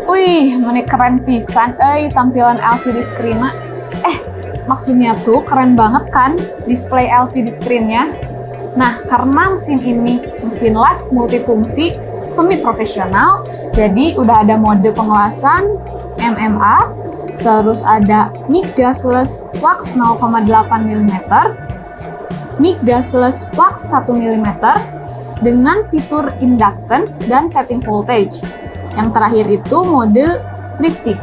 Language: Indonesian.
Wih, mana keren pisan, tampilan LCD screen-nya. Maksudnya tuh keren banget kan display LCD screen-nya. Nah, karena mesin ini mesin las multifungsi semi profesional, jadi udah ada mode pengelasan MMA, terus ada mic gasless flux 0,8 mm, mic gasless flux 1 mm, dengan fitur inductance dan setting voltage. Yang terakhir itu mode lifting.